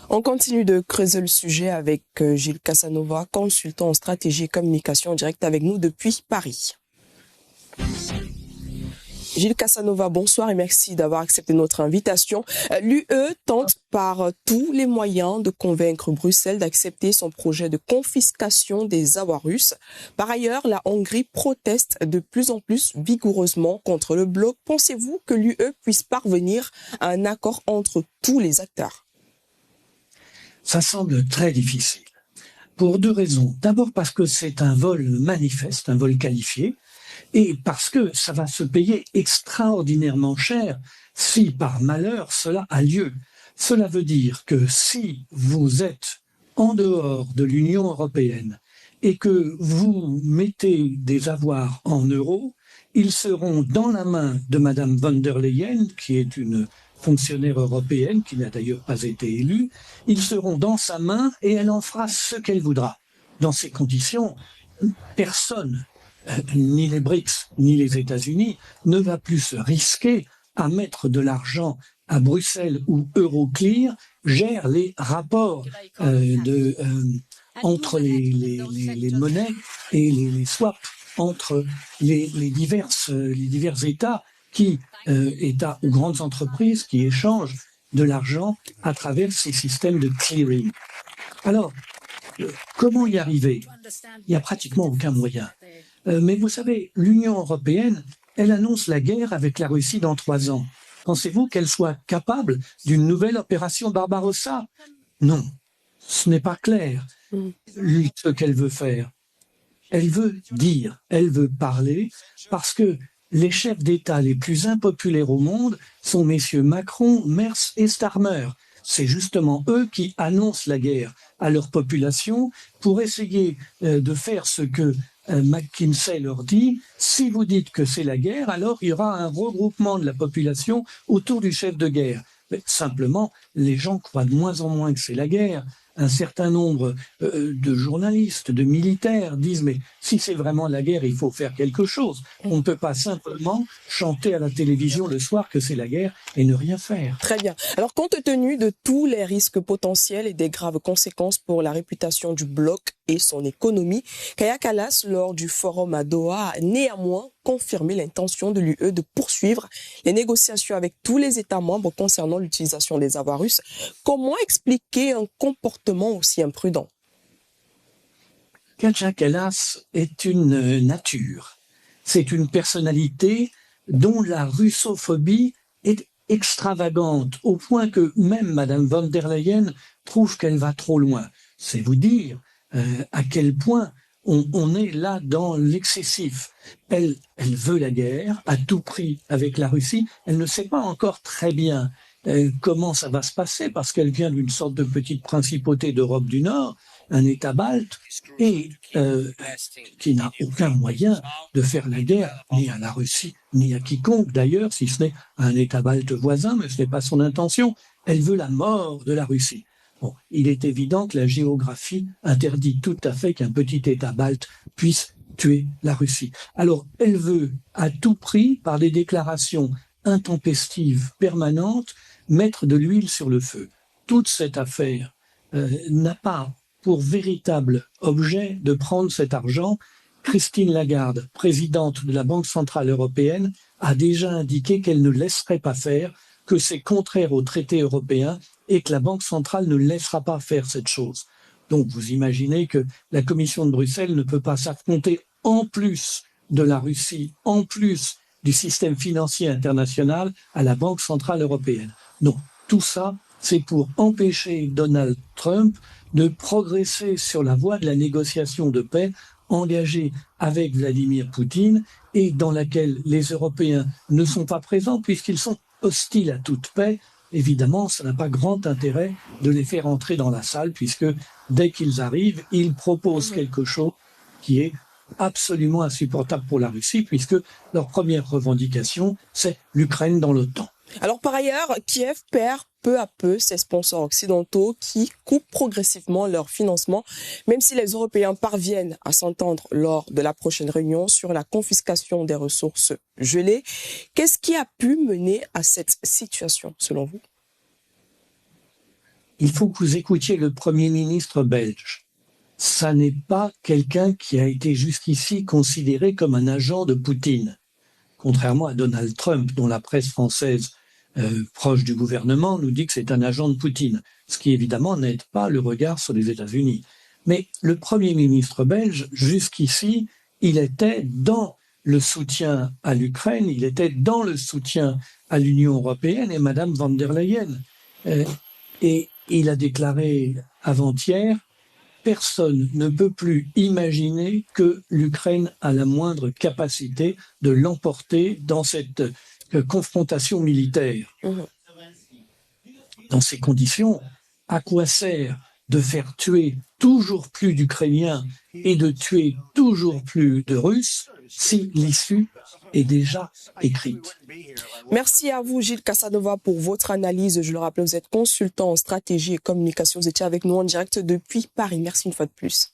On continue de creuser le sujet avec Gilles Casanova, consultant en stratégie et communication en direct avec nous depuis Paris. Gilles Casanova, bonsoir et merci d'avoir accepté notre invitation. L'UE tente par tous les moyens de convaincre Bruxelles d'accepter son projet de confiscation des avoirs russes. Par ailleurs, la Hongrie proteste de plus en plus vigoureusement contre le bloc. Pensez-vous que l'UE puisse parvenir à un accord entre tous les acteurs? Ça semble très difficile. Pour deux raisons. D'abord parce que c'est un vol manifeste, un vol qualifié, et parce que ça va se payer extraordinairement cher si par malheur cela a lieu. Cela veut dire que si vous êtes en dehors de l'Union européenne et que vous mettez des avoirs en euros, ils seront dans la main de Madame von der Leyen, qui est une fonctionnaire européenne, qui n'a d'ailleurs pas été élue. Ils seront dans sa main et elle en fera ce qu'elle voudra. Dans ces conditions, personne, ni les BRICS, ni les États-Unis, ne va plus se risquer à mettre de l'argent à Bruxelles où Euroclear gère les rapports entre les monnaies et les swaps entre les divers États États ou grandes entreprises qui échangent de l'argent à travers ces systèmes de clearing. Alors, comment y arriver? Il n'y a pratiquement aucun moyen. Mais vous savez, l'Union européenne, elle annonce la guerre avec la Russie dans 3 ans. Pensez-vous qu'elle soit capable d'une nouvelle opération Barbarossa? Non, ce n'est pas clair ce qu'elle veut faire. Elle veut dire, elle veut parler, parce que les chefs d'État les plus impopulaires au monde sont messieurs Macron, Merz et Starmer. C'est justement eux qui annoncent la guerre à leur population pour essayer de faire ce que McKinsey leur dit. Si vous dites que c'est la guerre, alors il y aura un regroupement de la population autour du chef de guerre. Mais simplement, les gens croient de moins en moins que c'est la guerre. Un certain nombre de journalistes, de militaires disent « mais si c'est vraiment la guerre, il faut faire quelque chose. On ne peut pas simplement chanter à la télévision le soir que c'est la guerre et ne rien faire. » Très bien. Alors, compte tenu de tous les risques potentiels et des graves conséquences pour la réputation du bloc et son économie, Kaja Kallas, lors du forum à Doha, a néanmoins confirmé l'intention de l'UE de poursuivre les négociations avec tous les États membres concernant l'utilisation des avoirs russes. Comment expliquer un comportement aussi imprudent? Kaja Kallas est une nature. C'est une personnalité dont la russophobie est extravagante, au point que même Madame von der Leyen trouve qu'elle va trop loin. C'est vous dire à quel point on est là dans l'excessif. Elle veut la guerre à tout prix avec la Russie. Elle ne sait pas encore très bien comment ça va se passer, parce qu'elle vient d'une sorte de petite principauté d'Europe du Nord, un État balte, et qui n'a aucun moyen de faire la guerre, ni à la Russie, ni à quiconque d'ailleurs, si ce n'est à un État balte voisin, mais ce n'est pas son intention. Elle veut la mort de la Russie. Bon, il est évident que la géographie interdit tout à fait qu'un petit État balte puisse tuer la Russie. Alors, elle veut à tout prix, par des déclarations intempestives permanentes, mettre de l'huile sur le feu. Toute cette affaire n'a pas pour véritable objet de prendre cet argent. Christine Lagarde, présidente de la Banque centrale européenne, a déjà indiqué qu'elle ne laisserait pas faire, que c'est contraire aux traités européens et que la Banque centrale ne laissera pas faire cette chose. Donc vous imaginez que la Commission de Bruxelles ne peut pas s'affronter en plus de la Russie, en plus du système financier international, à la Banque centrale européenne. Non, tout ça, c'est pour empêcher Donald Trump de progresser sur la voie de la négociation de paix engagée avec Vladimir Poutine et dans laquelle les Européens ne sont pas présents puisqu'ils sont hostiles à toute paix. Évidemment, ça n'a pas grand intérêt de les faire entrer dans la salle puisque dès qu'ils arrivent, ils proposent quelque chose qui est absolument insupportable pour la Russie puisque leur première revendication, c'est l'Ukraine dans l'OTAN. Alors par ailleurs, Kiev perd peu à peu ses sponsors occidentaux qui coupent progressivement leur financement, même si les Européens parviennent à s'entendre lors de la prochaine réunion sur la confiscation des ressources gelées. Qu'est-ce qui a pu mener à cette situation, selon vous? il faut que vous écoutiez le Premier ministre belge. Ça n'est pas quelqu'un qui a été jusqu'ici considéré comme un agent de Poutine. Contrairement à Donald Trump, dont la presse française proche du gouvernement nous dit que c'est un agent de Poutine, ce qui évidemment n'aide pas le regard sur les États-Unis. Mais le Premier ministre belge, jusqu'ici, il était dans le soutien à l'Ukraine, il était dans le soutien à l'Union européenne et Madame von der Leyen. Et il a déclaré avant-hier: personne ne peut plus imaginer que l'Ukraine a la moindre capacité de l'emporter dans cette confrontation militaire. Dans ces conditions, à quoi sert de faire tuer toujours plus d'Ukrainiens et de tuer toujours plus de Russes si l'issue est déjà écrite? Merci à vous, Gilles Casanova, pour votre analyse. Je le rappelle, vous êtes consultant en stratégie et communication. Vous étiez avec nous en direct depuis Paris. Merci une fois de plus.